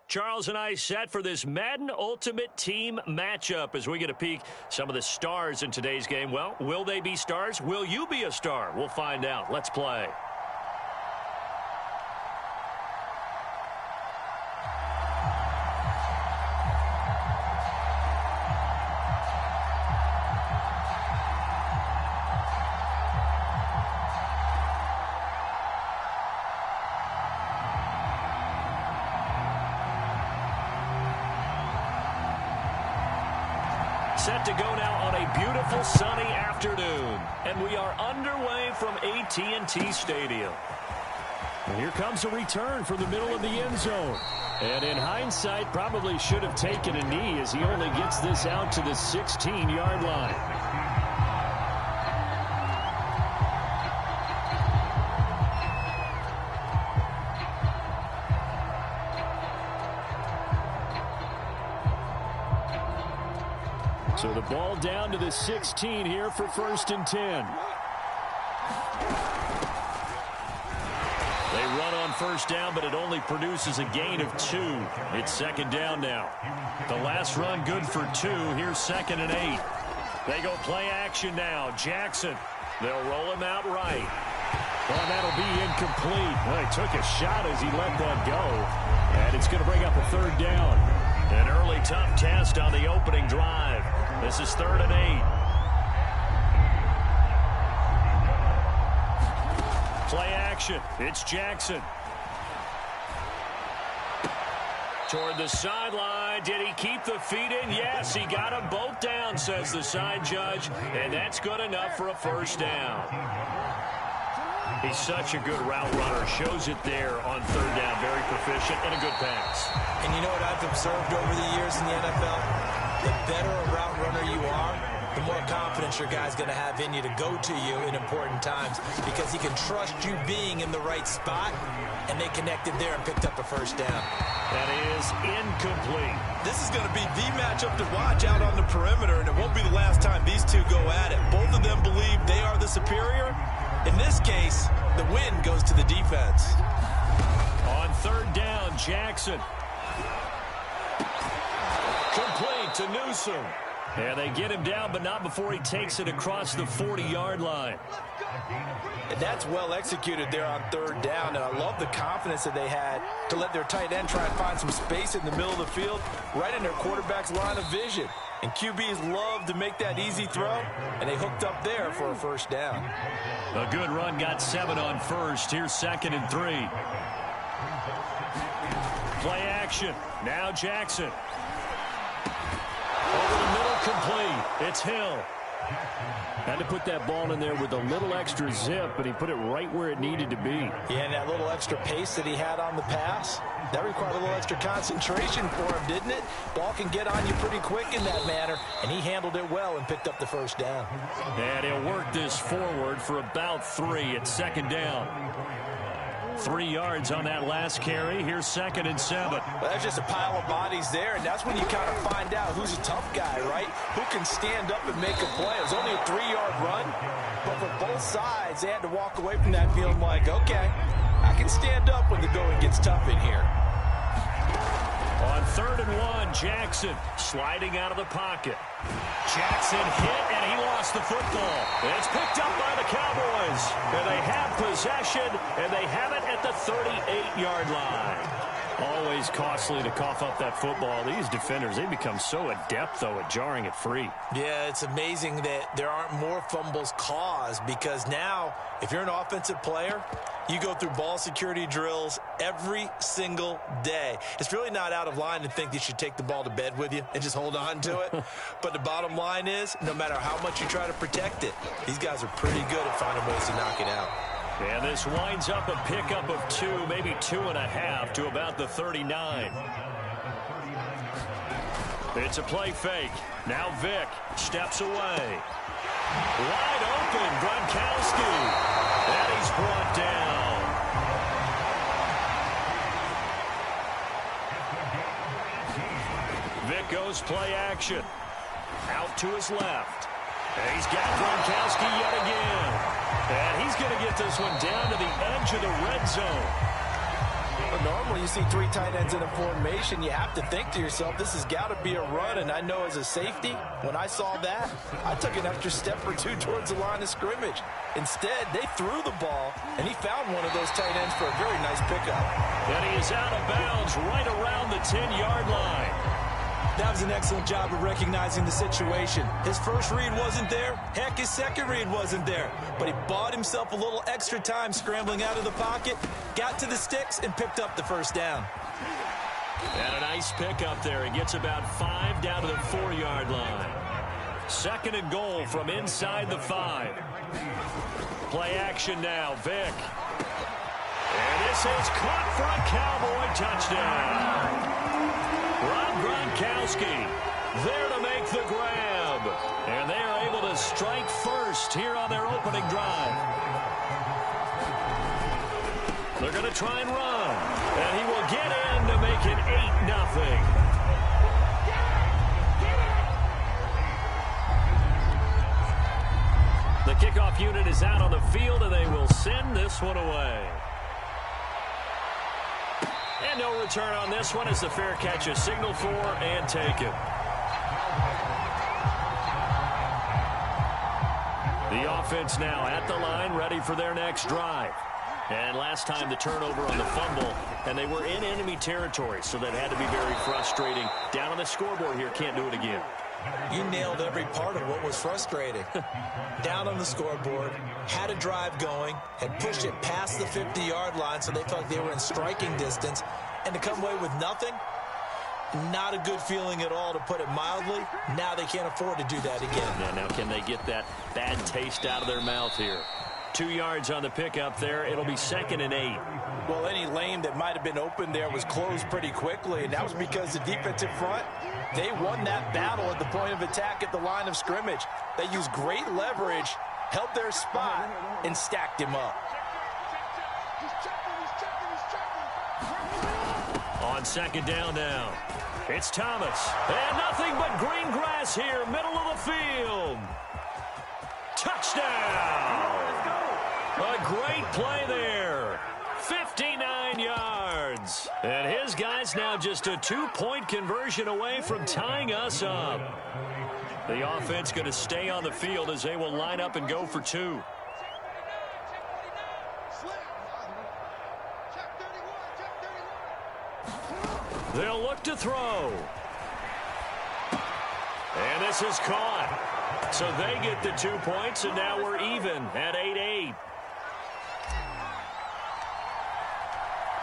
Charles and I set for this Madden Ultimate Team matchup as we get a peek some of the stars in today's game. Well, will they be stars? Will you be a star? We'll find out. Let's play. Set to go now on a beautiful sunny afternoon. And we are underway from AT&T Stadium. And here comes a return from the middle of the end zone. And in hindsight, probably should have taken a knee as he only gets this out to the 16-yard line. So the ball down to the 16 here for 1st and 10. They run on 1st down, but it only produces a gain of 2. It's 2nd down now. The last run good for 2. Here's 2nd and 8. They go play action now. Jackson. They'll roll him out right. Well, that'll be incomplete. Well, he took a shot as he let that go. And it's going to bring up a 3rd down. An early tough test on the opening drive. This is 3rd and 8. Play action. It's Jackson. Toward the sideline. Did he keep the feet in? Yes, he got them both down, says the side judge. And that's good enough for a 1st down. He's such a good route runner. Shows it there on 3rd down. Very proficient and a good pass. And you know what I've observed over the years in the NFL? The better a route runner you are, the more confidence your guy's going to have in you to go to you in important times because he can trust you being in the right spot, and they connected there and picked up a 1st down. That is incomplete. This is going to be the matchup to watch out on the perimeter, and it won't be the last time these two go at it. Both of them believe they are the superior. In this case, the win goes to the defense. On 3rd down, Jackson. Complete to Newsom. And they get him down, but not before he takes it across the 40-yard line. And that's well executed there on 3rd down, and I love the confidence that they had to let their tight end try and find some space in the middle of the field, right in their quarterback's line of vision. And QBs love to make that easy throw, and they hooked up there for a 1st down. A good run, got 7 on 1st. Here's 2nd and 3. Play action. Now Jackson. Over the middle, complete. It's Hill. Had to put that ball in there with a little extra zip, but he put it right where it needed to be. Yeah, and that little extra pace that he had on the pass, that required a little extra concentration for him, didn't it? Ball can get on you pretty quick in that manner, and he handled it well and picked up the 1st down. And he'll work this forward for about 3. It's 2nd down. 3 yards on that last carry. Here's 2nd and 7. Well, that's just a pile of bodies there, and that's when you kind of find out who's a tough guy, right? Who can stand up and make a play. It was only a 3-yard run, but for both sides, they had to walk away from that feeling like, okay, I can stand up when the going gets tough in here. On 3rd and 1, Jackson sliding out of the pocket. Jackson hit, and he lost the football. It's picked up by the Cowboys. And they have possession, and they have it at the 38-yard line. Always costly to cough up that football. These defenders, they become so adept, though, at jarring it free. Yeah, it's amazing that there aren't more fumbles caused because now, if you're an offensive player, you go through ball security drills every single day. It's really not out of line to think you should take the ball to bed with you and just hold on to it. But the bottom line is, no matter how much you try to protect it, these guys are pretty good at finding ways to knock it out. And this winds up a pickup of 2, maybe 2.5 to about the 39. It's a play fake. Now Vick steps away. Wide open, Gronkowski. And he's brought down. Vick goes play action. Out to his left. And he's got Gronkowski yet again. And he's going to get this one down to the edge of the red zone. Well, normally you see 3 tight ends in a formation. You have to think to yourself, this has got to be a run. And I know as a safety, when I saw that, I took an extra step or 2 towards the line of scrimmage. Instead, they threw the ball, and he found one of those tight ends for a very nice pickup. And he is out of bounds right around the 10-yard line. That was an excellent job of recognizing the situation. His first read wasn't there. Heck, his second read wasn't there. But he bought himself a little extra time scrambling out of the pocket, got to the sticks, and picked up the first down. And a nice pickup there. He gets about 5 down to the 4-yard line. 2nd and goal from inside the 5. Play action now, Vick. And this is caught for a Cowboy touchdown. Rob Gronkowski there to make the grab. And they are able to strike first here on their opening drive. They're going to try and run. And he will get in to make it 8-0. The kickoff unit is out on the field, and they will send this one away. And no return on this one as the fair catch is signaled for and taken. The offense now at the line, ready for their next drive. And last time the turnover on the fumble, and they were in enemy territory, so that had to be very frustrating. Down on the scoreboard here, can't do it again. You nailed every part of what was frustrating. Down on the scoreboard, had a drive going, had pushed it past the 50-yard line so they felt like they were in striking distance, and to come away with nothing, not a good feeling at all, to put it mildly. Now they can't afford to do that again. Yeah, now can they get that bad taste out of their mouth here? 2 yards on the pickup there. It'll be 2nd and 8. Well, any lane that might have been open there was closed pretty quickly, and that was because the defensive front, they won that battle at the point of attack at the line of scrimmage. They used great leverage, held their spot, and stacked him up. On 2nd down now, it's Thomas. And nothing but green grass here, middle of the field. Touchdown! A great play there. 59 yards. And his guys now just a 2-point conversion away from tying us up. The offense going to stay on the field as they will line up and go for 2. They'll look to throw. And this is caught. So they get the 2 points, and now we're even at 8-8.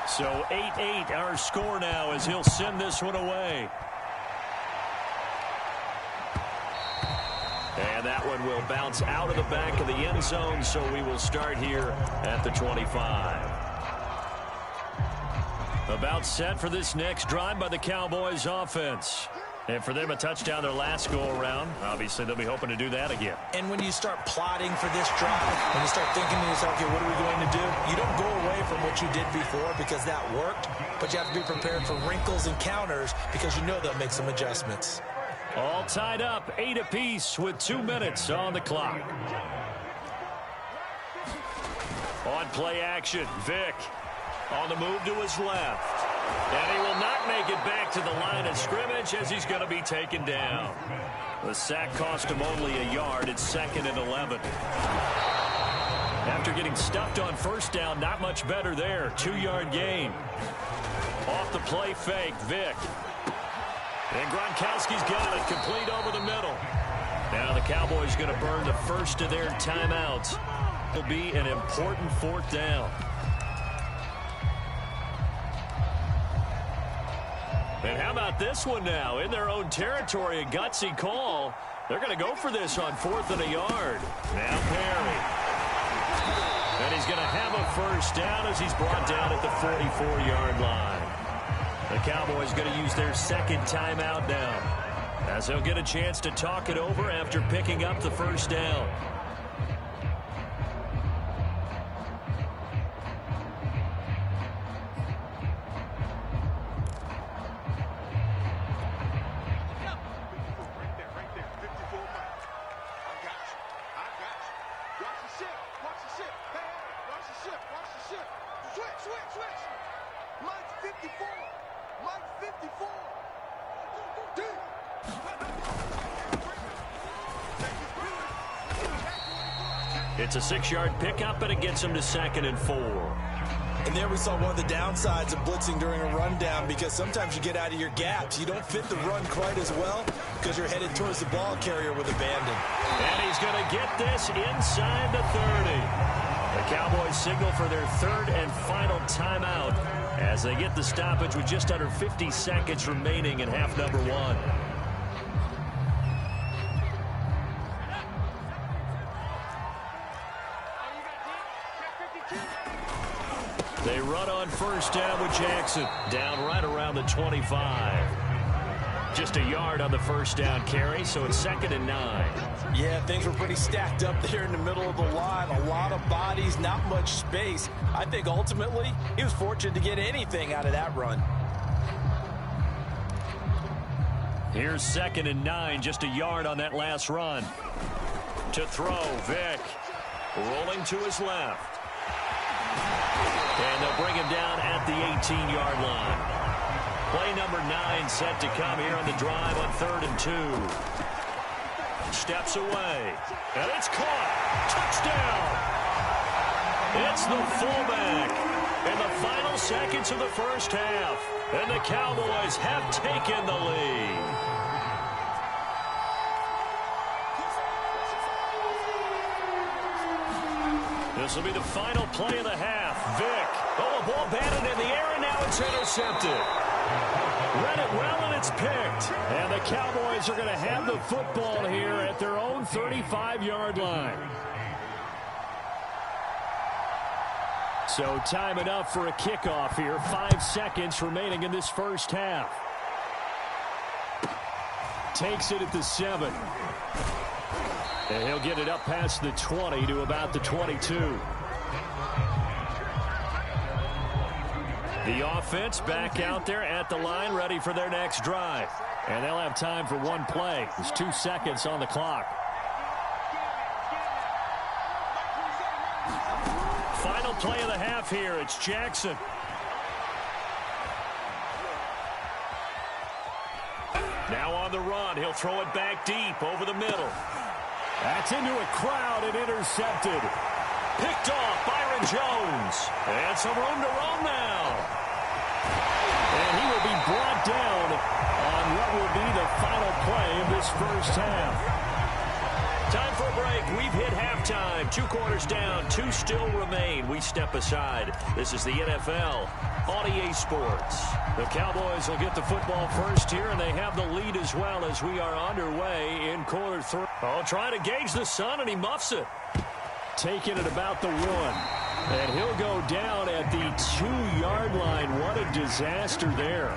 So 8-8 our score now as he'll send this one away. And that one will bounce out of the back of the end zone, so we will start here at the 25. About set for this next drive by the Cowboys offense. And for them, a touchdown their last go-around. Obviously, they'll be hoping to do that again. And when you start plotting for this drive, when you start thinking to yourself, okay, what are we going to do? You don't go away from what you did before because that worked, but you have to be prepared for wrinkles and counters because you know they'll make some adjustments. All tied up, 8 apiece with 2 minutes on the clock. On play action, Vick on the move to his left. And he will not make it back to the line of scrimmage as he's going to be taken down. The sack cost him only a yard. It's 2nd and 11. After getting stuffed on first down, not much better there. 2-yard gain. Off the play fake, Vick. And Gronkowski's got it, complete over the middle. Now the Cowboys going to burn the first of their timeouts. It'll be an important 4th down. And how about this one now? In their own territory, a gutsy call. They're going to go for this on 4th and a yard. Now Perry. And he's going to have a first down as he's brought down at the 44-yard line. The Cowboys going to use their 2nd timeout now, as they'll get a chance to talk it over after picking up the first down. It's a 6-yard pickup, and it gets him to 2nd and 4. And there we saw one of the downsides of blitzing during a rundown, because sometimes you get out of your gaps. You don't fit the run quite as well because you're headed towards the ball carrier with abandon. And he's going to get this inside the 30. The Cowboys signal for their 3rd and final timeout as they get the stoppage with just under 50 seconds remaining in half number 1. They run on 1st down with Jackson. Down right around the 25. Just a yard on the 1st down carry, so it's 2nd and 9. Yeah, things were pretty stacked up there in the middle of the line. A lot of bodies, not much space. I think ultimately he was fortunate to get anything out of that run. Here's 2nd and 9, just a yard on that last run. To throw, Vick. Rolling to his left. And they'll bring him down at the 18-yard line. Play number 9 set to come here on the drive on 3rd and 2. Steps away. And it's caught. Touchdown. It's the fullback in the final seconds of the 1st half. And the Cowboys have taken the lead. This will be the final play of the half. Vick. Oh, a ball batted in the air, and now it's intercepted. Read it well, and it's picked. And the Cowboys are going to have the football here at their own 35-yard line. So time enough for a kickoff here. 5 seconds remaining in this 1st half. Takes it at the 7. And he'll get it up past the 20 to about the 22. The offense back out there at the line, ready for their next drive. And they'll have time for one play. There's 2 seconds on the clock. Final play of the half here. It's Jackson. Now on the run. He'll throw it back deep over the middle. That's into a crowd and intercepted. Picked off Byron Jones. And some room to roam now. And he will be brought down on what will be the final play of this 1st half. Time for a break. We've hit halftime. 2 quarters down. 2 still remain. We step aside. This is the NFL on EA Sports. The Cowboys will get the football first here, and they have the lead as well as we are underway in quarter 3. Oh, trying to gauge the sun, and he muffs it. Taking it about the 1. And he'll go down at the 2-yard line. What a disaster there.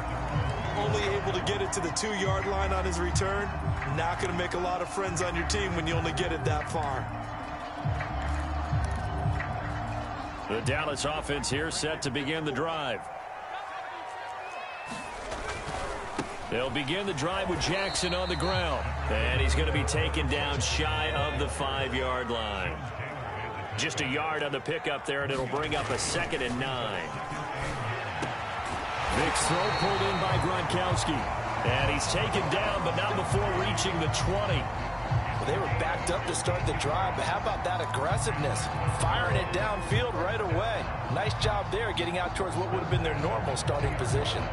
Only able to get it to the 2-yard line on his return. Not going to make a lot of friends on your team when you only get it that far. The Dallas offense here set to begin the drive. They'll begin the drive with Jackson on the ground. And he's going to be taken down shy of the 5-yard line. Just a yard on the pickup there, and it'll bring up a 2nd and 9. Vick's throw pulled in by Gronkowski. And he's taken down, but not before reaching the 20. Well, they were backed up to start the drive, but how about that aggressiveness? Firing it downfield right away. Nice job there, getting out towards what would have been their normal starting position.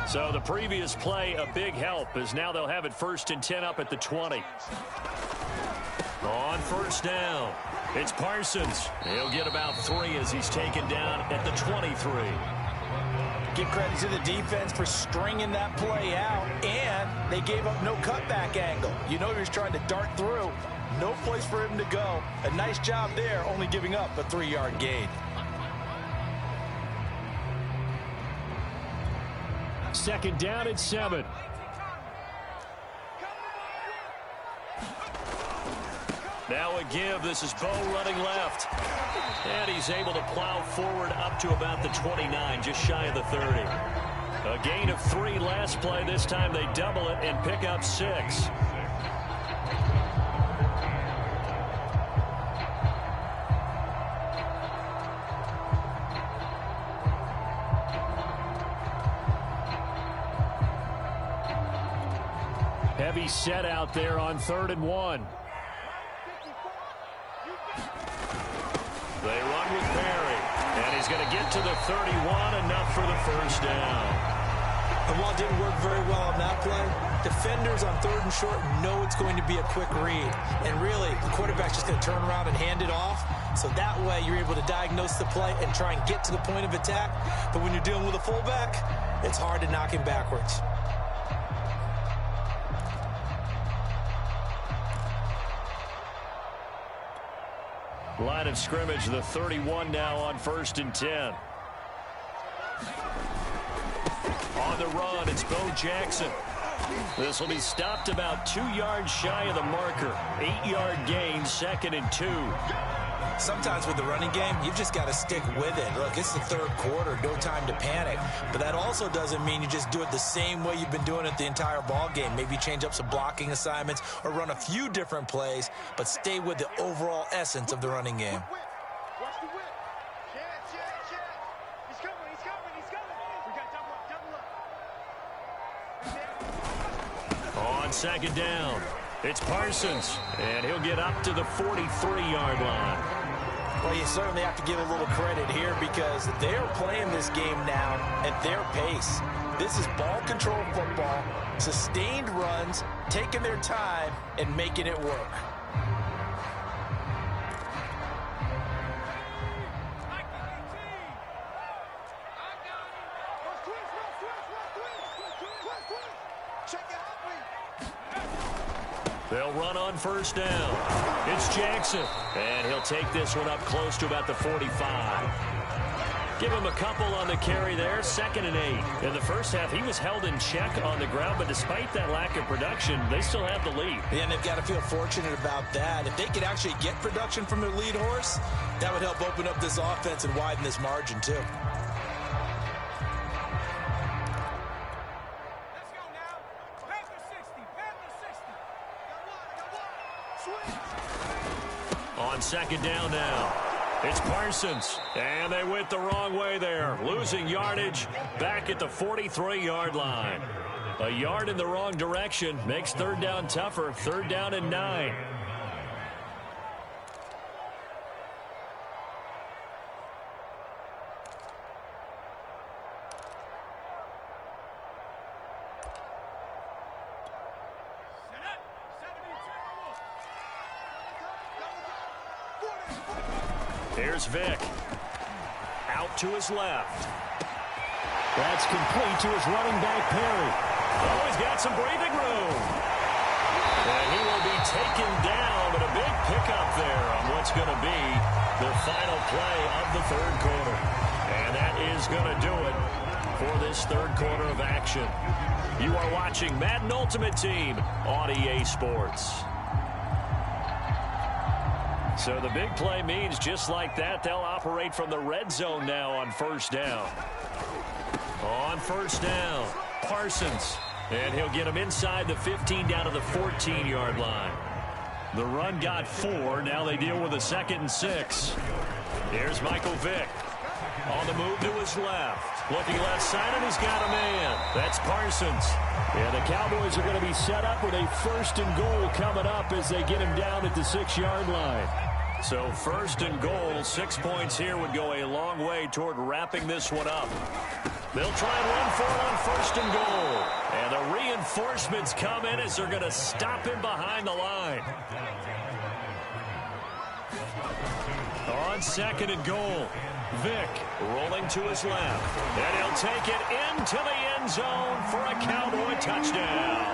So the previous play, a big help, as now they'll have it 1st and 10 up at the 20. On 1st down, it's Parsons. He'll get about 3 as he's taken down at the 23. Give credit to the defense for stringing that play out, and they gave up no cutback angle. You know he was trying to dart through. No place for him to go. A nice job there, only giving up a 3-yard gain. 2nd down at 7. Now a give. This is Bo running left. And he's able to plow forward up to about the 29, just shy of the 30. A gain of 3 last play. This time they double it and pick up 6. Heavy set out there on 3rd and 1. They run with Perry, and he's going to get to the 31, enough for the first down. And while it didn't work very well on that play, defenders on 3rd and short know it's going to be a quick read. And really, the quarterback's just going to turn around and hand it off. So that way, you're able to diagnose the play and try and get to the point of attack. But when you're dealing with a fullback, it's hard to knock him backwards. Line of scrimmage, the 31 now on 1st and 10. On the run, it's Bo Jackson. This will be stopped about 2 yards shy of the marker. 8-yard gain, 2nd and 2. Sometimes with the running game, you've just got to stick with it. Look, it's the 3rd quarter, no time to panic. But that also doesn't mean you just do it the same way you've been doing it the entire ball game. Maybe change up some blocking assignments or run a few different plays, but stay with the overall essence of the running game. On 2nd down, it's Parsons, and he'll get up to the 43-yard line. Well, you certainly have to give a little credit here because they're playing this game now at their pace. This is ball control football, sustained runs, taking their time, and making it work. They'll run on 1st down. It's Jackson, and he'll take this one up close to about the 45. Give him a couple on the carry there, 2nd and 8. In the first half, he was held in check on the ground, but despite that lack of production, they still have the lead. Yeah, and they've got to feel fortunate about that. If they could actually get production from their lead horse, that would help open up this offense and widen this margin, too. On 2nd down now, it's Parsons, and they went the wrong way there, losing yardage back at the 43-yard line. A yard in the wrong direction makes 3rd down tougher, 3rd down and 9. Here's Vick. Out to his left. That's complete to his running back, Perry. Oh, he's got some breathing room. And he will be taken down, but a big pickup there on what's going to be the final play of the 3rd quarter. And that is going to do it for this 3rd quarter of action. You are watching Madden Ultimate Team on EA Sports. So the big play means just like that, they'll operate from the red zone now on 1st down. On 1st down, Parsons. And he'll get him inside the 15 down to the 14-yard line. The run got 4. Now they deal with a 2nd and 6. Here's Michael Vick. On the move to his left. Looking left side, and he's got a man. That's Parsons. And the Cowboys are going to be set up with a 1st and goal coming up as they get him down at the 6-yard line. So 1st and goal, 6 points here would go a long way toward wrapping this one up. They'll try and run for it on 1st and goal. And the reinforcements come in as they're going to stop him behind the line. On 2nd and goal, Vick rolling to his left. And he'll take it into the end zone for a Cowboy touchdown.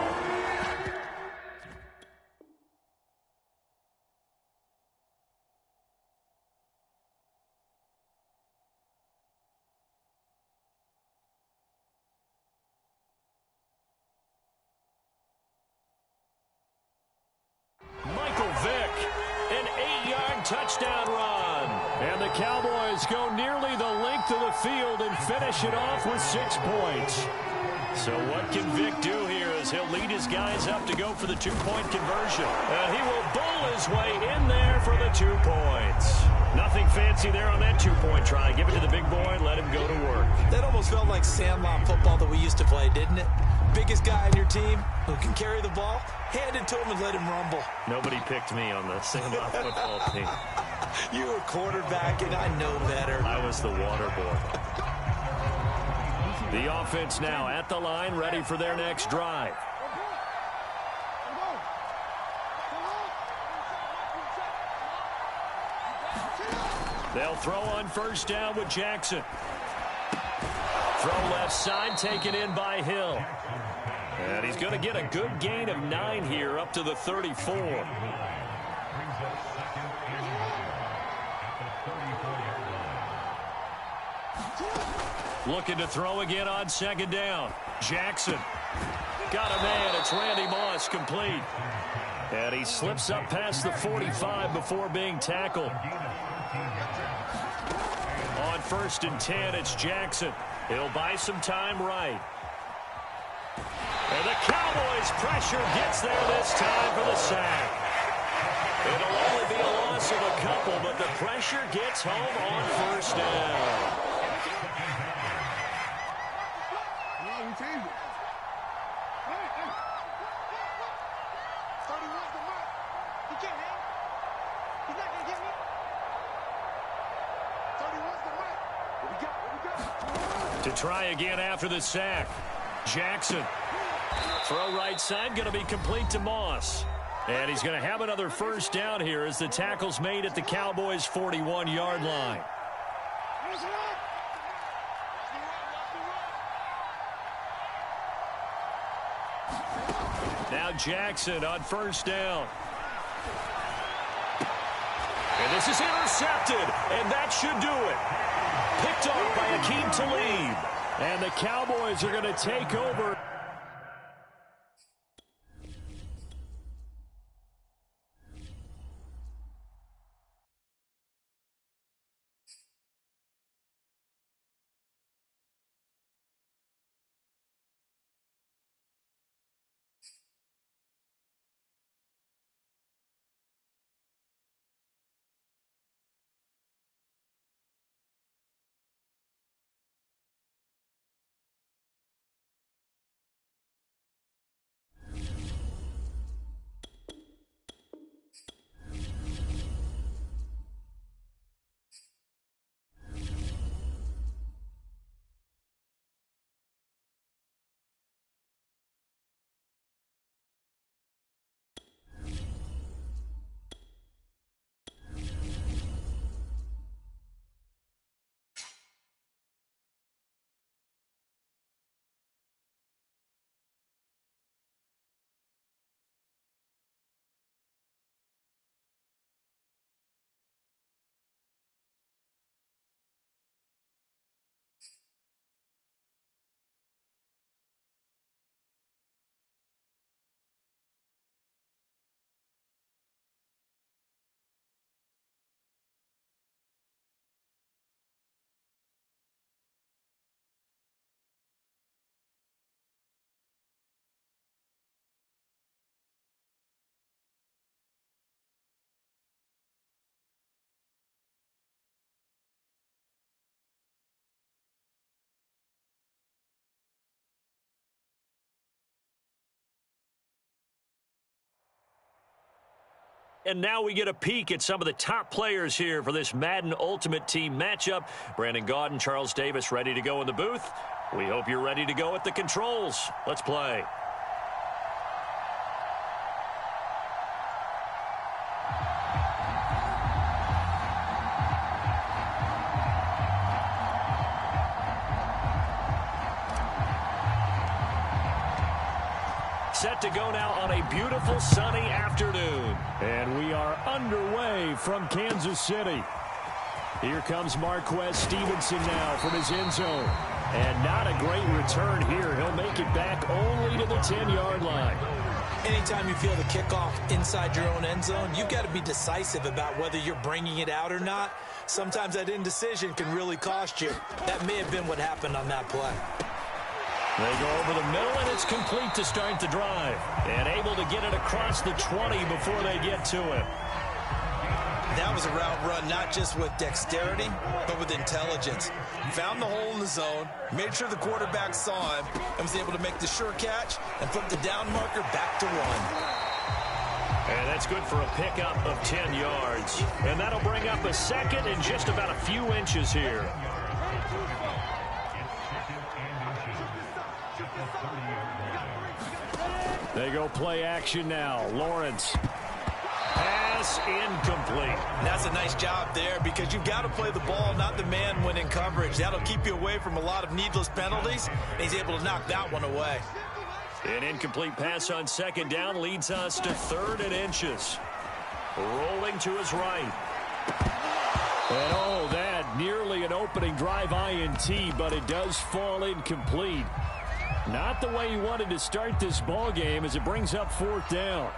Touchdown run. And the Cowboys go nearly the length of the field and finish it off with 6 points. So what can Vick do here as he'll lead his guys up to go for the 2-point conversion. And he will bowl his way in there for the 2 points. Nothing fancy there on that two-point try. Give it to the big boy and let him go to work. That almost felt like Sandlot football that we used to play, didn't it? Biggest guy on your team who can carry the ball, hand it to him and let him rumble. Nobody picked me on the Sandlot football team. You were quarterback, and I know better. I was the water boy. The offense now at the line, ready for their next drive. They'll throw on first down with Jackson. Throw left side, taken in by Hill. And he's going to get a good gain of 9 here, up to the 34. Looking to throw again on second down. Jackson. Got a man. It's Randy Moss, complete. And he slips up past the 45 before being tackled. On 1st and 10, it's Jackson. He'll buy some time right. And the Cowboys' pressure gets there this time for the sack. It'll only be a loss of a couple, but the pressure gets home on first down. To try again after the sack. Jackson. Throw right side, going to be complete to Moss. And he's going to have another first down here as the tackle's made at the Cowboys' 41-yard line. Now Jackson on first down. And this is intercepted, and that should do it. Picked off by Akeem Talib. And the Cowboys are going to take over. And now we get a peek at some of the top players here for this Madden Ultimate Team matchup. Brandon Gaudin, Charles Davis ready to go in the booth. We hope you're ready to go at the controls. Let's play. Set to go now on a beautiful sunny afternoon. And we are underway from Kansas City. Here comes Marquez Stevenson now from his end zone. And not a great return here. He'll make it back only to the 10-yard line. Anytime you feel the kickoff inside your own end zone, you've got to be decisive about whether you're bringing it out or not. Sometimes that indecision can really cost you. That may have been what happened on that play. They go over the middle, and it's complete to start the drive. And able to get it across the 20 before they get to it. That was a route run not just with dexterity, but with intelligence. Found the hole in the zone, made sure the quarterback saw him, and was able to make the sure catch and flip the down marker back to 1. And that's good for a pickup of 10 yards. And that'll bring up a second and just about a few inches here. They go play action now. Lawrence. Pass incomplete. And that's a nice job there because you've got to play the ball, not the man when in coverage. That'll keep you away from a lot of needless penalties, and he's able to knock that one away. An incomplete pass on second down leads us to 3rd and inches. Rolling to his right. And oh, that nearly an opening drive INT, but it does fall incomplete. Not the way he wanted to start this ball game as it brings up 4th down.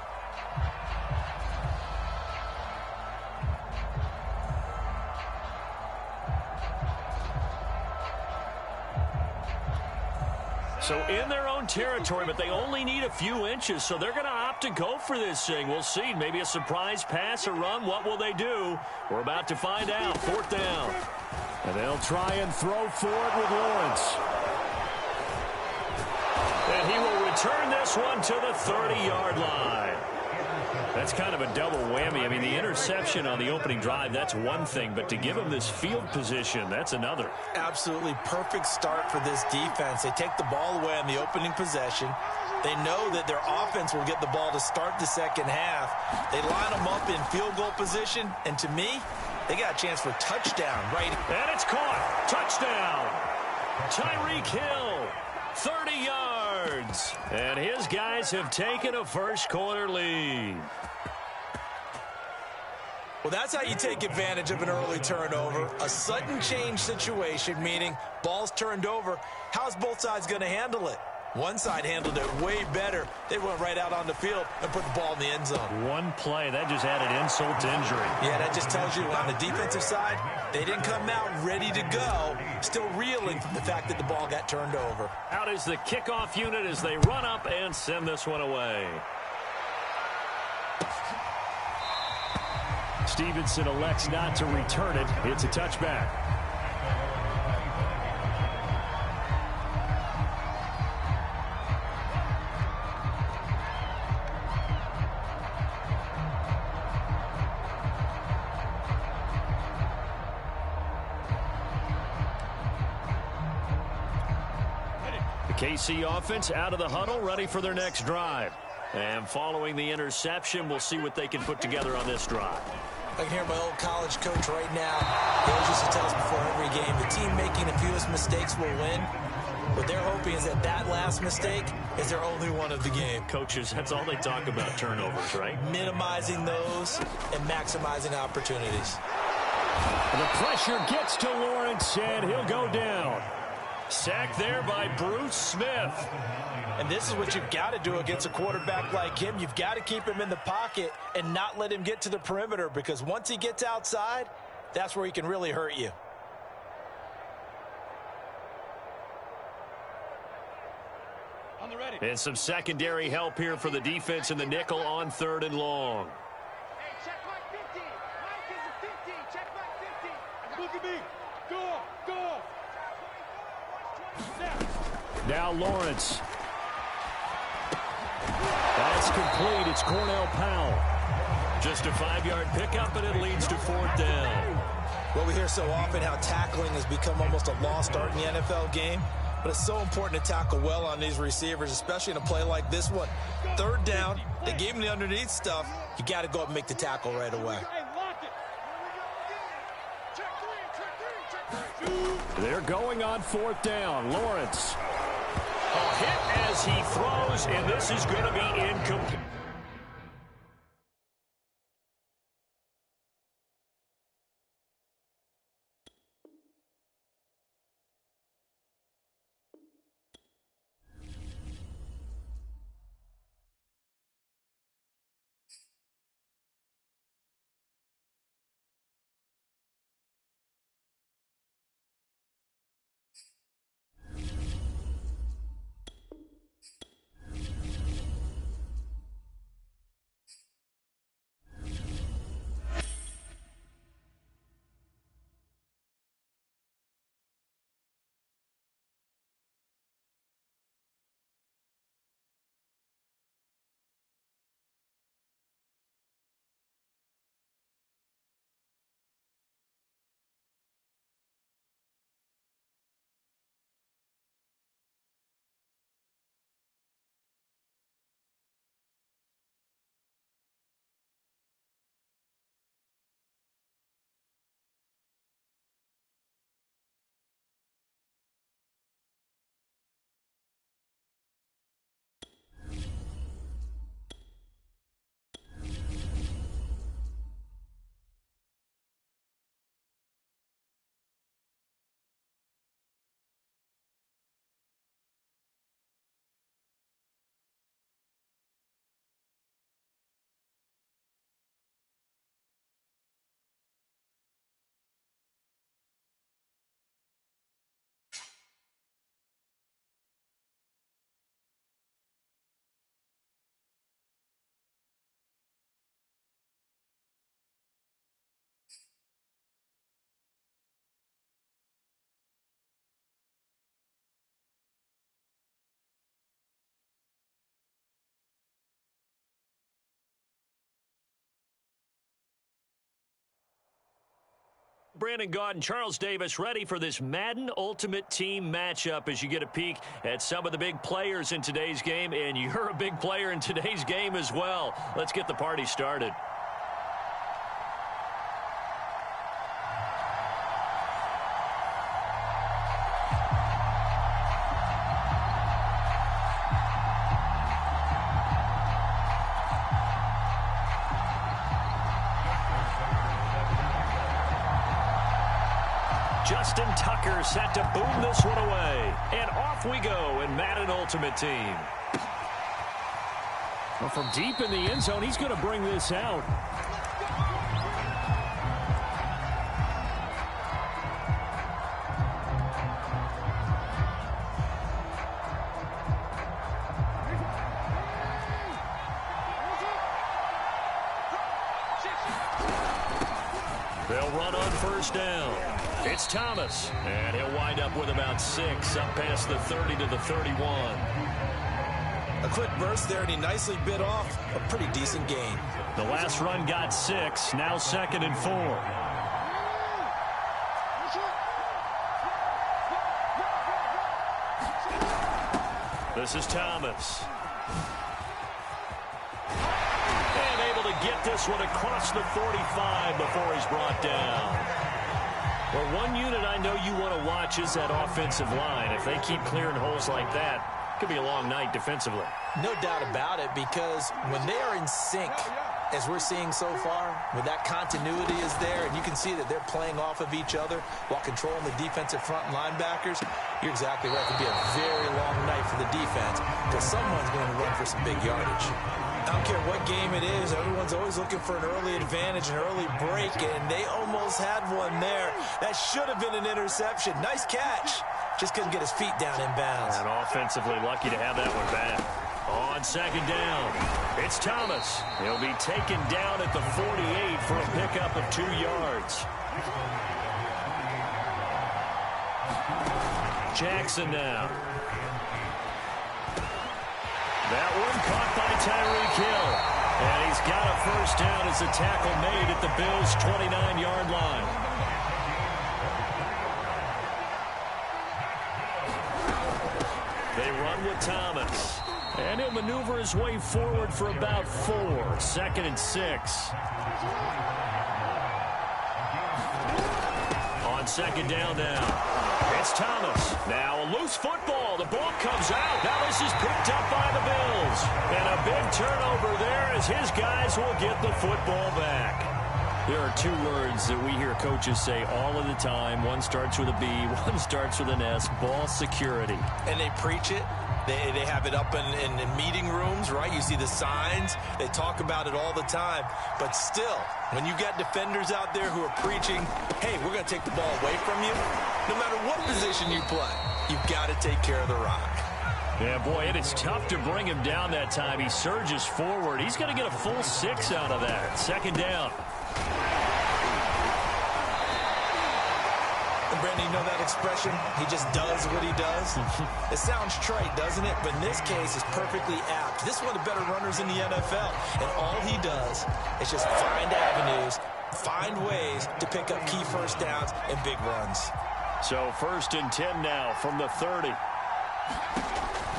So in their own territory, but they only need a few inches, so they're going to opt to go for this thing. We'll see. Maybe a surprise pass or run. What will they do? We're about to find out. 4th down. And they'll try and throw for it with Lawrence. And he will return this one to the 30-yard line. That's kind of a double whammy. I mean, the interception on the opening drive, that's one thing, but to give him this field position, that's another. Absolutely perfect start for this defense. They take the ball away on the opening possession. They know that their offense will get the ball to start the second half. They line them up in field goal position, and to me, they got a chance for touchdown, right? And it's caught. Touchdown. Tyreek Hill, 30 yards. And his guys have taken a first-quarter lead. Well, that's how you take advantage of an early turnover. A sudden change situation, meaning ball's turned over. How's both sides going to handle it? One side handled it way better. They went right out on the field and put the ball in the end zone. One play, that just added insult to injury. Yeah, that just tells you on the defensive side, they didn't come out ready to go, still reeling from the fact that the ball got turned over. Out is the kickoff unit as they run up and send this one away. Stevenson elects not to return it. It's a touchback. The KC offense out of the huddle, ready for their next drive. And following the interception, we'll see what they can put together on this drive. I can hear my old college coach right now. He always used to tell us before every game, the team making the fewest mistakes will win. What they're hoping is that that last mistake is their only one of the game. Coaches, that's all they talk about, turnovers, right? Minimizing those and maximizing opportunities. The pressure gets to Lawrence, and he'll go down. Sacked there by Bruce Smith. And this is what you've got to do against a quarterback like him. You've got to keep him in the pocket and not let him get to the perimeter, because once he gets outside, that's where he can really hurt you. And some secondary help here for the defense in the nickel on 3rd and long. Hey, check back 50. Mike is a 50. Check back 50. Look at me. Go. Now Lawrence. That's complete. It's Cornell Powell. Just a 5-yard pickup, and it leads to 4th down. Well, we hear so often how tackling has become almost a lost art in the NFL game. But it's so important to tackle well on these receivers, especially in a play like this one. 3rd down, they gave him the underneath stuff. You got to go up and make the tackle right away. They're going on 4th down. Lawrence. A hit as he throws, and this is going to be incomplete. Brandon Gaud and Charles Davis ready for this Madden Ultimate Team matchup as you get a peek at some of the big players in today's game, and you're a big player in today's game as well. Let's get the party started. Justin Tucker set to boom this one away. And off we go in Madden Ultimate Team. Well, from deep in the end zone, he's going to bring this out. They'll run on first down. It's Thomas, and he'll wind up with about 6 up past the 30 to the 31. A quick burst there, and he nicely bit off a pretty decent gain. The last run got 6, now 2nd and 4. This is Thomas. And able to get this one across the 45 before he's brought down. Well, one unit I know you want to watch is that offensive line. If they keep clearing holes like that, it could be a long night defensively. No doubt about it, because when they are in sync, as we're seeing so far, when that continuity is there, and you can see that they're playing off of each other while controlling the defensive front linebackers, you're exactly right. It could be a very long night for the defense, because someone's going to run for some big yardage. I don't care what game it is, everyone's always looking for an early advantage, an early break, and they almost had one there. That should have been an interception. Nice catch. Just couldn't get his feet down in bounds. And offensively lucky to have that one back. On second down, it's Thomas. He'll be taken down at the 48 for a pickup of 2 yards. Jackson now. That one caught by Tyreek Hill. And he's got a first down as the tackle made at the Bills' 29-yard line. They run with Thomas. And he'll maneuver his way forward for about 4. 2nd and 6. On second down now. It's Thomas. Now a loose football. The ball comes out. Now this is picked up by the Bills. And a big turnover there as his guys will get the football back. There are 2 words that we hear coaches say all of the time. One starts with a B, one starts with an S. Ball security. And they preach it. They have it up in meeting rooms, right? You see the signs. They talk about it all the time. But still, when you got defenders out there who are preaching, hey, we're going to take the ball away from you, no matter what position you play, you've got to take care of the rock. Yeah, boy, it is tough to bring him down that time. He surges forward. He's going to get a full 6 out of that. 2nd down. Brandon, you know that expression? He just does what he does. It sounds trite, doesn't it? But in this case, it's perfectly apt. This is one of the better runners in the NFL. And all he does is just find avenues, find ways to pick up key first downs and big runs. So 1st and 10 now from the 30.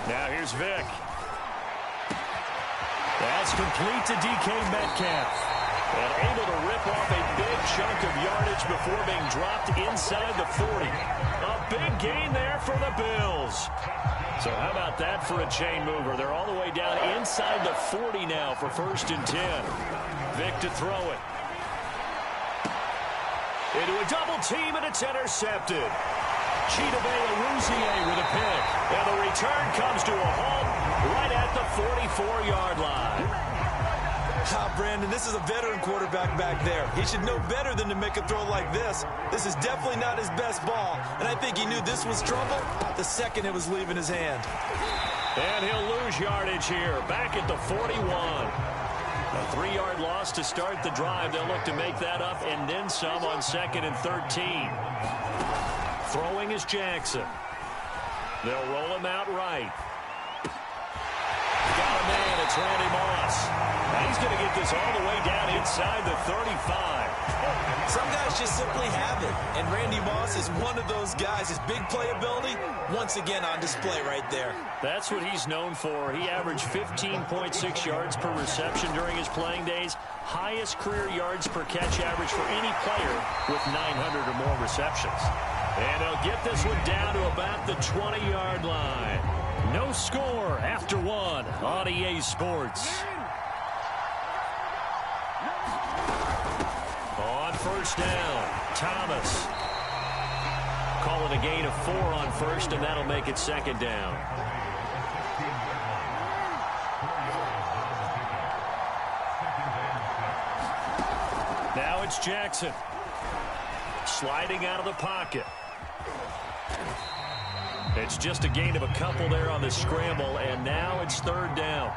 Now here's Vic. That's complete to DK Metcalf. And able to rip off a big chunk of yardage before being dropped inside the 40. A big gain there for the Bills. So how about that for a chain mover? They're all the way down inside the 40 now for 1st and 10. Vic to throw it. Into a double team, and it's intercepted. Shiba with a pick. And the return comes to a halt right at the 44-yard line. Brandon, this is a veteran quarterback back there. He should know better than to make a throw like this. This is definitely not his best ball, and I think he knew this was trouble the second it was leaving his hand. And he'll lose yardage here, back at the 41. A 3-yard loss to start the drive. They'll look to make that up and then some on 2nd and 13. Throwing is Jackson. They'll roll him out right. Got a man. It's Randy Moss. And he's going to get this all the way down inside the 35. Some guys just simply have it, and Randy Moss is one of those guys. His big playability, once again on display right there. That's what he's known for. He averaged 15.6 yards per reception during his playing days. Highest career yards per catch average for any player with 900 or more receptions. And he'll get this one down to about the 20-yard line. No score after one on EA Sports. On first down, Thomas. Call it a gain of 4 on first, and that'll make it second down. Now it's Jackson. Sliding out of the pocket. It's just a gain of a couple there on the scramble, and now it's third down.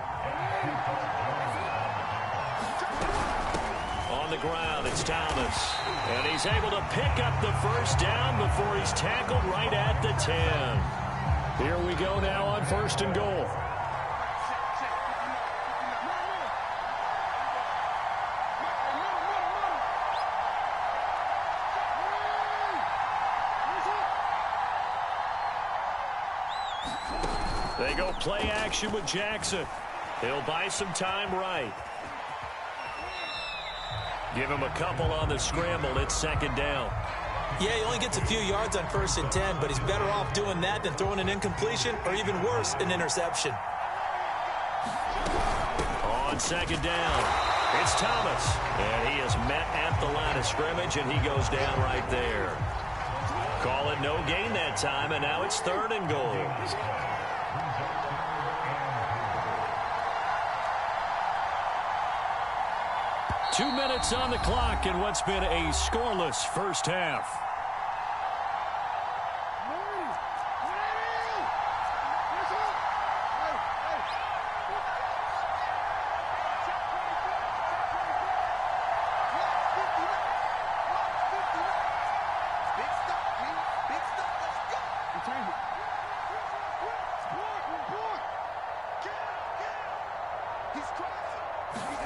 On the ground, it's Thomas. And he's able to pick up the first down before he's tackled right at the 10. Here we go now on first and goal. They go play action with Jackson. He'll buy some time right. Give him a couple on the scramble. It's second down. Yeah, he only gets a few yards on first and 10, but he's better off doing that than throwing an incompletion or even worse, an interception. On second down, it's Thomas. And he is met at the line of scrimmage, and he goes down right there. Call it no gain that time, and now it's third and goal. Two minutes on the clock in what's been a scoreless first half.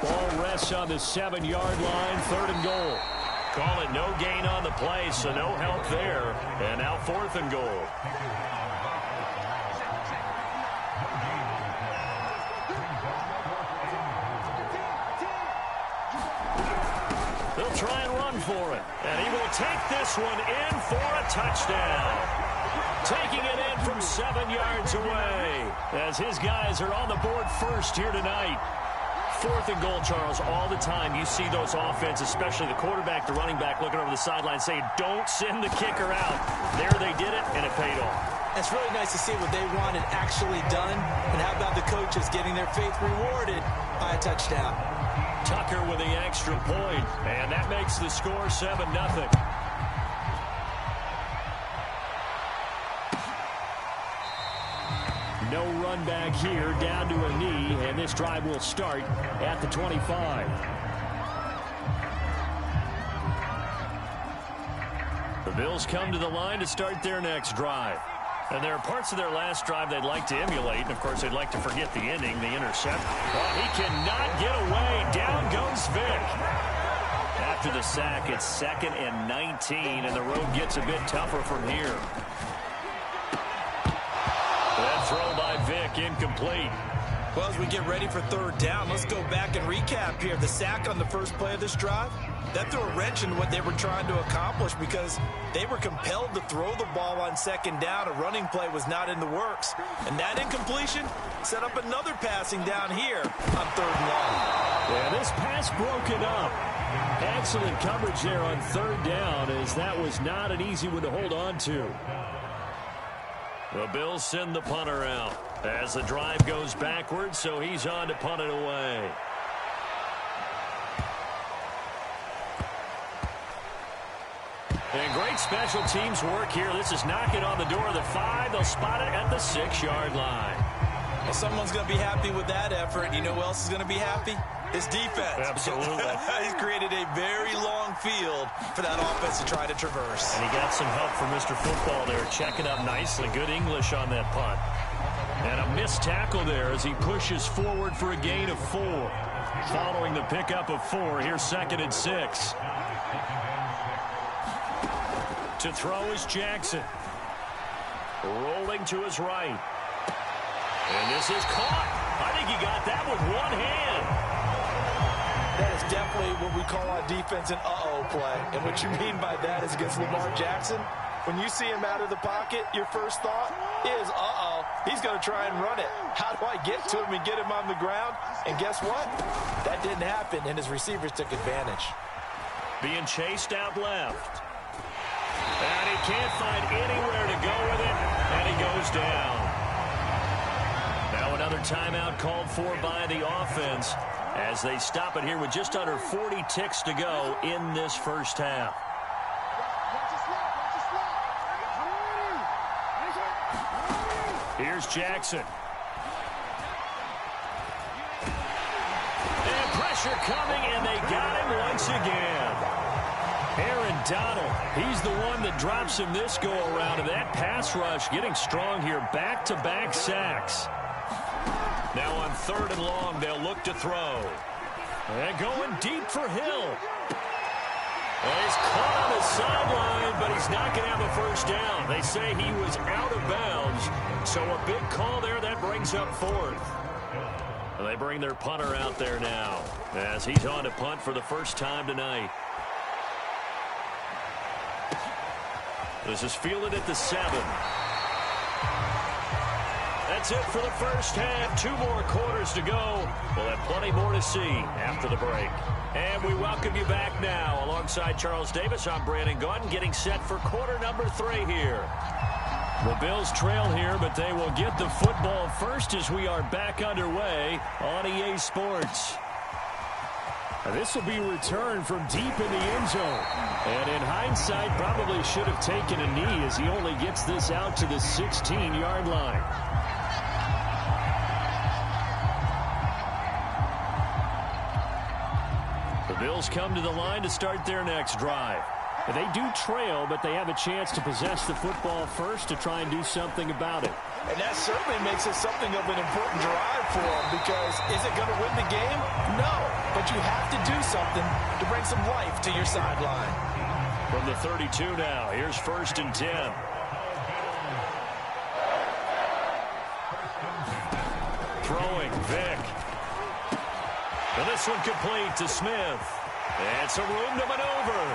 Ball rests on the 7-yard line, third and goal. Call it no gain on the play, so no help there. And now fourth and goal. They'll try and run for it. And he will take this one in for a touchdown. Taking it in from 7 yards away as his guys are on the board first here tonight. Fourth and goal, Charles. All the time you see those offenses, especially the quarterback, the running back, looking over the sideline saying, don't send the kicker out. There they did it, and it paid off. It's really nice to see what they wanted actually done. And how about the coaches getting their faith rewarded by a touchdown? Tucker with the extra point, and that makes the score 7-0. No run back here, down to a knee, and this drive will start at the 25. The Bills come to the line to start their next drive. And there are parts of their last drive they'd like to emulate, and of course they'd like to forget the ending, the intercept. But he cannot get away. Down goes Vic. After the sack, it's 2nd and 19, and the road gets a bit tougher from here. That throw by Vic, incomplete. Well, as we get ready for third down, let's go back and recap here. The sack on the first play of this drive, that threw a wrench in what they were trying to accomplish because they were compelled to throw the ball on second down. A running play was not in the works. And that incompletion set up another passing down here on third and long. Yeah, this pass broken up. Excellent coverage there on third down, as that was not an easy one to hold on to. The Bills send the punter out as the drive goes backwards, so he's on to punt it away. And great special teams work here. This is knocking on the door of the 5. They'll spot it at the 6-yard line. Well, someone's going to be happy with that effort. You know who else is going to be happy? His defense. Absolutely. He's created a very long field for that offense to try to traverse. And he got some help from Mr. Football there, checking up nicely. Good English on that punt. And a missed tackle there as he pushes forward for a gain of 4. Following the pickup of 4, here's 2nd and 6. To throw is Jackson. Rolling to his right. And this is caught. I think he got that with one hand. That is definitely what we call on defense an uh-oh play. And what you mean by that is against Lamar Jackson, when you see him out of the pocket, your first thought is, uh-oh, he's going to try and run it. How do I get to him and get him on the ground? And guess what? That didn't happen, and his receivers took advantage. Being chased out left. And he can't find anywhere to go with it, and he goes down. Now another timeout called for by the offense as they stop it here with just under 40 ticks to go in this first half. Here's Jackson. And pressure coming, and they got him once again. Aaron Donald, he's the one that drops him this go-around, and that pass rush getting strong here. Back-to-back sacks. Now on 3rd and long, they'll look to throw. And going deep for Hill. Well, he's caught on the sideline, but he's not going to have a first down. They say he was out of bounds, so a big call there that brings up 4th. Well, they bring their punter out there now as he's on to punt for the first time tonight. This is fielded at the 7. That's it for the first half. 2 more quarters to go. We'll have plenty more to see after the break. And we welcome you back now. Alongside Charles Davis, I'm Brandon Gaudin, getting set for quarter number 3 here. The Bills trail here, but they will get the football first as we are back underway on EA Sports. This will be returned from deep in the end zone. And in hindsight, probably should have taken a knee as he only gets this out to the 16-yard line. The Bills come to the line to start their next drive. They do trail, but they have a chance to possess the football first to try and do something about it. And that certainly makes it something of an important drive for them, because is it going to win the game? No, but you have to do something to bring some life to your sideline. From the 32 now, here's 1st and 10. Throwing, Vick. And this one complete to Smith. And some room to maneuver.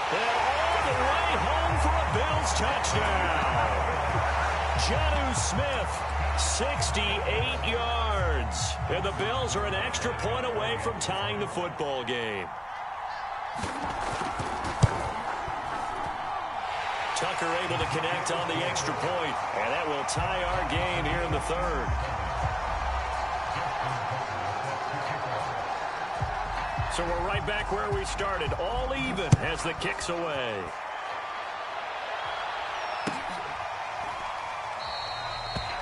And all the way home for a Bills touchdown. Jonnu Smith, 68 yards. And the Bills are an extra point away from tying the football game. Tucker able to connect on the extra point, and that will tie our game here in the 3rd. So we're right back where we started, all even as the kick's away.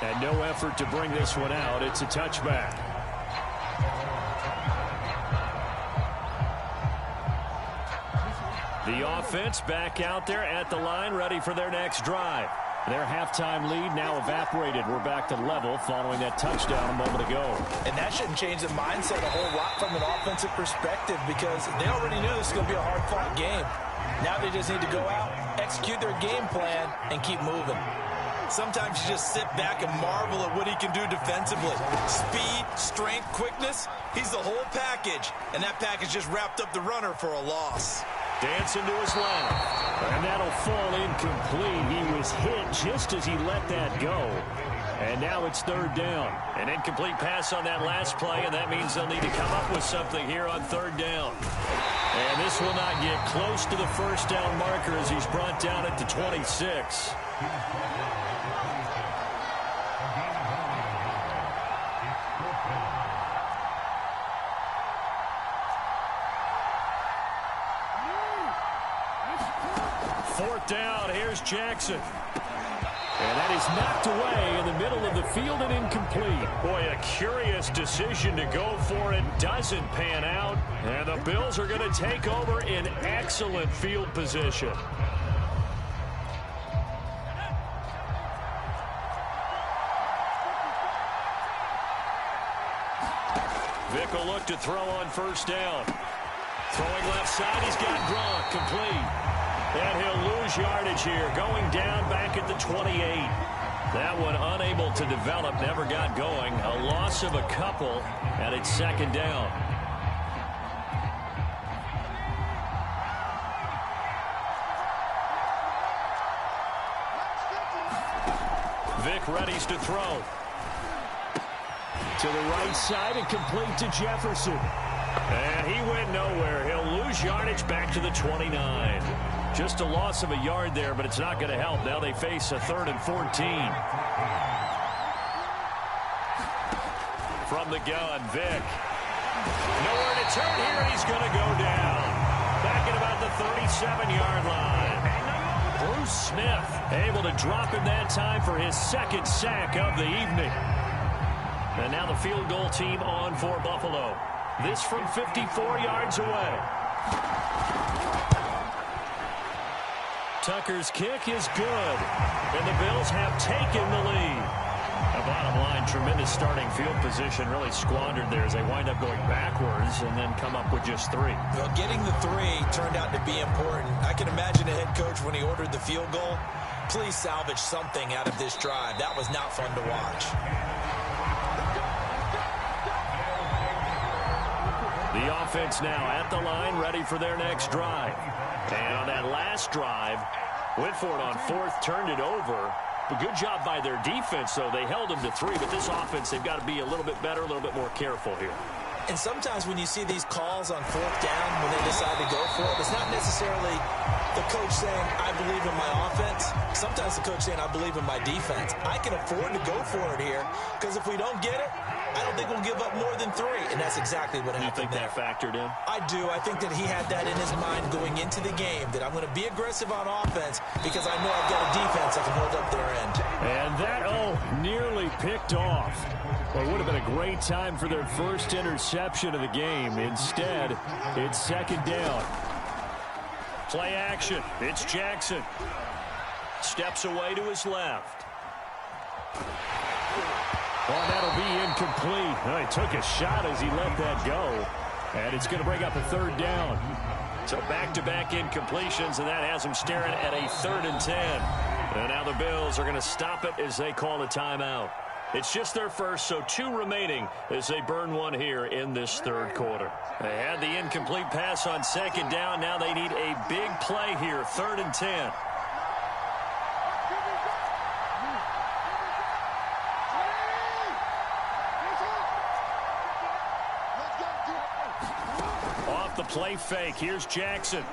And no effort to bring this one out. It's a touchback. The offense back out there at the line, ready for their next drive. Their halftime lead now evaporated. We're back to level following that touchdown a moment ago. And that shouldn't change the mindset a whole lot from an offensive perspective, because they already knew this was going to be a hard-fought game. Now they just need to go out, execute their game plan, and keep moving. Sometimes you just sit back and marvel at what he can do defensively. Speed, strength, quickness, he's the whole package. And that package just wrapped up the runner for a loss. Dancing to his left. And that'll fall incomplete. He was hit just as he let that go. And now it's 3rd down. An incomplete pass on that last play, and that means they'll need to come up with something here on 3rd down. And this will not get close to the first down marker as he's brought down at the 26. Down, here's Jackson. And that is knocked away in the middle of the field and incomplete. Boy, a curious decision to go for it. Doesn't pan out. And the Bills are going to take over in excellent field position. Vic will look to throw on first down. Throwing left side, he's got Gronk complete. And he'll lose yardage here, going down back at the 28. That one unable to develop, never got going. A loss of a couple, and it's second down. Vic readies to throw. To the right side and complete to Jefferson. And he went nowhere. He'll lose yardage back to the 29. Just a loss of a yard there, but it's not going to help. Now they face a 3rd and 14. From the gun, Vic. Nowhere to turn here, and he's going to go down. Back at about the 37-yard line. Bruce Smith able to drop him that time for his 2nd sack of the evening. And now the field goal team on for Buffalo. This from 54 yards away. Tucker's kick is good, and the Bills have taken the lead. The bottom line, tremendous starting field position, really squandered there as they wind up going backwards and then come up with just 3. Well, getting the 3 turned out to be important. I can imagine a head coach when he ordered the field goal. Please salvage something out of this drive. That was not fun to watch. The offense now at the line, ready for their next drive. And on that last drive, went for it on 4th, turned it over. A good job by their defense, though. They held them to 3, but this offense, they've got to be a little bit better, a little bit more careful here. And sometimes when you see these calls on 4th down, when they decide to go for it, it's not necessarily the coach saying, I believe in my offense. Sometimes the coach saying, I believe in my defense. I can afford to go for it here, because if we don't get it, I don't think we'll give up more than 3, and that's exactly what happened there. You think that factored in? I do. I think that he had that in his mind going into the game, that I'm going to be aggressive on offense because I know I've got a defense that can hold up their end. And that, nearly picked off. Well, it would have been a great time for their first interception of the game. Instead, it's 2nd down. Play action. It's Jackson. Steps away to his left. Oh, that'll be incomplete. Oh, he took a shot as he let that go. And it's going to bring up a 3rd down. So back-to-back incompletions, and that has him staring at a 3rd and 10. And now the Bills are going to stop it as they call a timeout. It's just their first, so 2 remaining as they burn one here in this 3rd quarter. They had the incomplete pass on 2nd down. Now they need a big play here, 3rd and 10. Off the play fake, here's Jackson.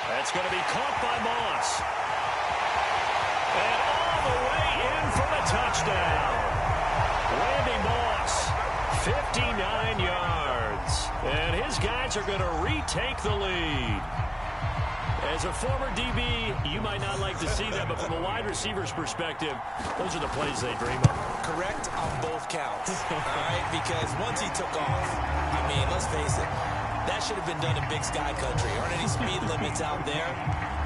That's going to be caught by Moss. And all the way in for the touchdown. Randy Moss, 59 yards. And his guys are going to retake the lead. As a former DB, you might not like to see that, but from a wide receiver's perspective, those are the plays they dream of. Correct on both counts, all right? Because once he took off, I mean, let's face it, that should have been done in Big Sky Country. Aren't any speed limits out there?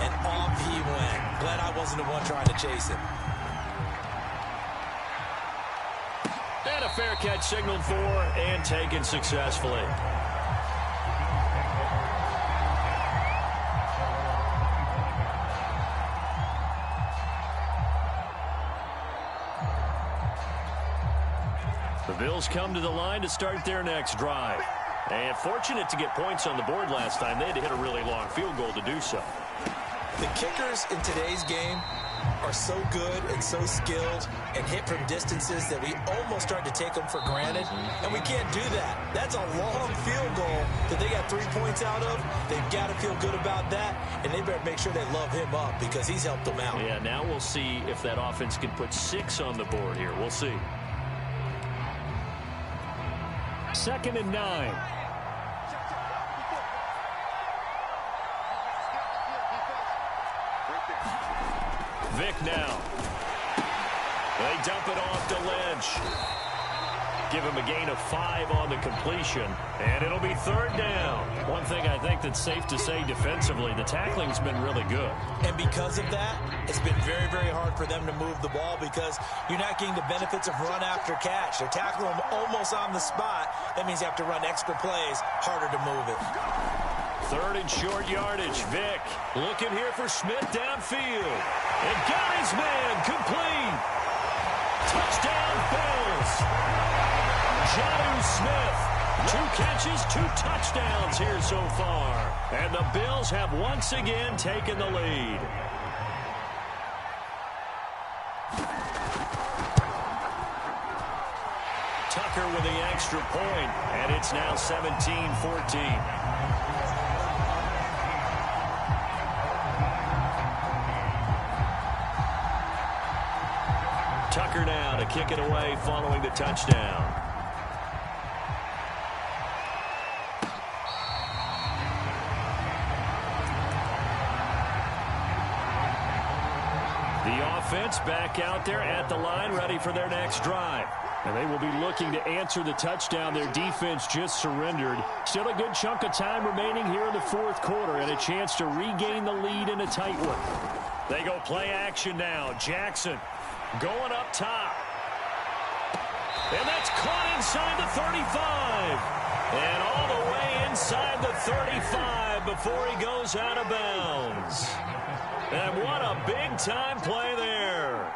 And off he went. Glad I wasn't the one trying to chase him. And a fair catch signaled for and taken successfully. The Bills come to the line to start their next drive. And fortunate to get points on the board last time. They had to hit a really long field goal to do so. The kickers in today's game are so good and so skilled and hit from distances that we almost start to take them for granted. And we can't do that. That's a long field goal that they got 3 points out of. They've got to feel good about that. And they better make sure they love him up because he's helped them out. Yeah, now we'll see if that offense can put 6 on the board here. We'll see. 2nd and 9. Vic now. They dump it off to Lynch. give him a gain of 5 on the completion, and it'll be 3rd down. One thing I think that's safe to say defensively, the tackling's been really good. And because of that, it's been very, very hard for them to move the ball because you're not getting the benefits of run after catch. They're tackling them almost on the spot. That means you have to run extra plays, harder to move it. 3rd and short yardage. Vick looking here for Smith downfield. And got his man complete. Touchdown Bills. Jonnu Smith. 2 catches, 2 touchdowns here so far. And the Bills have once again taken the lead. Tucker with the extra point, and it's now 17-14. Tucker now to kick it away following the touchdown. The offense back out there at the line, ready for their next drive. And they will be looking to answer the touchdown their defense just surrendered. Still a good chunk of time remaining here in the 4th quarter and a chance to regain the lead in a tight one. They go play action now. Jackson going up top. And that's caught inside the 35. And all the way inside the 35 before he goes out of bounds. And what a big-time play there.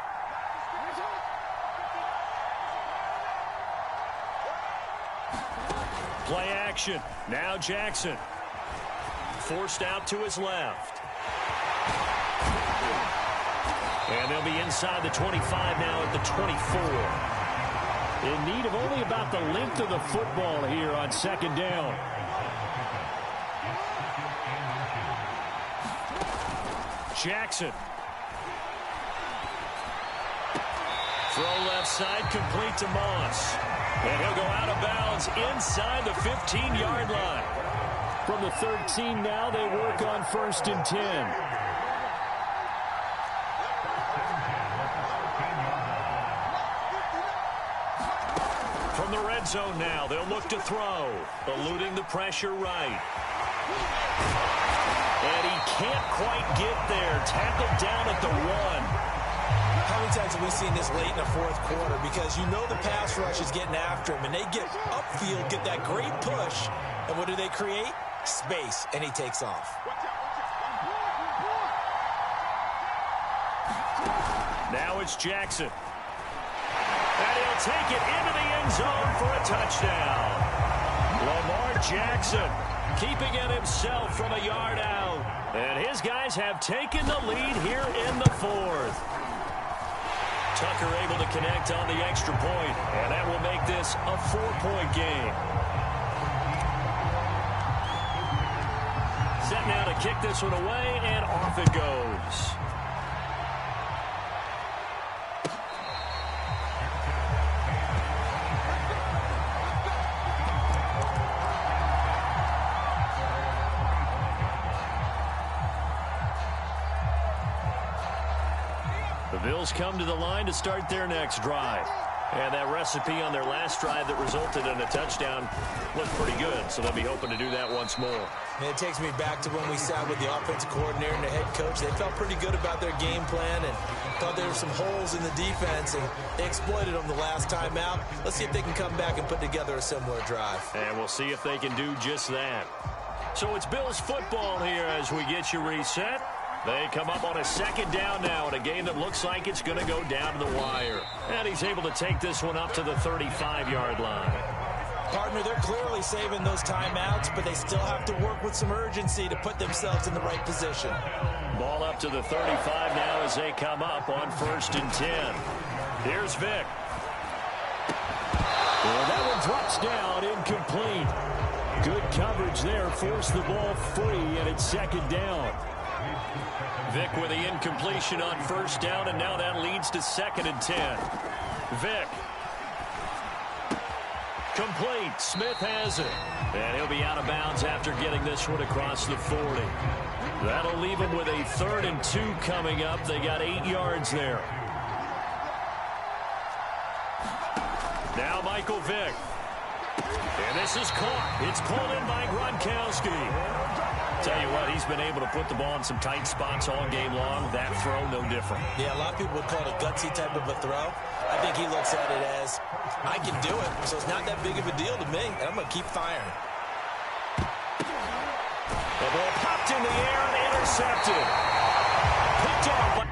Play action. Now Jackson. Forced out to his left. And they'll be inside the 25 now at the 24. In need of only about the length of the football here on 2nd down. Jackson. Throw left side, complete to Moss. And he'll go out of bounds inside the 15-yard line. From the 13 now, they work on 1st and 10. From the red zone now, they'll look to throw. Eluding the pressure right. And he can't quite get there. Tackled down at the 1. How many times have we seen this late in the 4th quarter? Because you know the pass rush is getting after him, and they get upfield, get that great push, and what do they create? Space, and he takes off. Now it's Jackson. And he'll take it into the end zone for a touchdown. Lamar Jackson keeping it himself from a yard out. And his guys have taken the lead here in the 4th. Tucker able to connect on the extra point, and that will make this a 4-point game. Set now to kick this one away, and off it goes. The Bills come to the line to start their next drive. And that recipe on their last drive that resulted in a touchdown looked pretty good, so they'll be hoping to do that once more. And it takes me back to when we sat with the offensive coordinator and the head coach. They felt pretty good about their game plan and thought there were some holes in the defense, and they exploited them the last time out. Let's see if they can come back and put together a similar drive. And we'll see if they can do just that. So it's Bills football here as we get you reset. They come up on a 2nd down now in a game that looks like it's going to go down to the wire. And he's able to take this one up to the 35-yard line. Partner, they're clearly saving those timeouts, but they still have to work with some urgency to put themselves in the right position. Ball up to the 35 now as they come up on 1st and 10. Here's Vick. And that one drops down, incomplete. Good coverage there, forced the ball free, and it's 2nd down. Vick with the incompletion on 1st down, and now that leads to 2nd and 10. Vick. Complete. Smith has it. And he'll be out of bounds after getting this one across the 40. That'll leave him with a 3rd and 2 coming up. They got 8 yards there. Now Michael Vick. And this is caught. It's pulled in by Gronkowski. Tell you what, he's been able to put the ball in some tight spots all game long. That throw, no different. Yeah, a lot of people would call it a gutsy type of a throw. I think he looks at it as, I can do it, so it's not that big of a deal to me, and I'm going to keep firing. The ball popped in the air and intercepted. Picked off by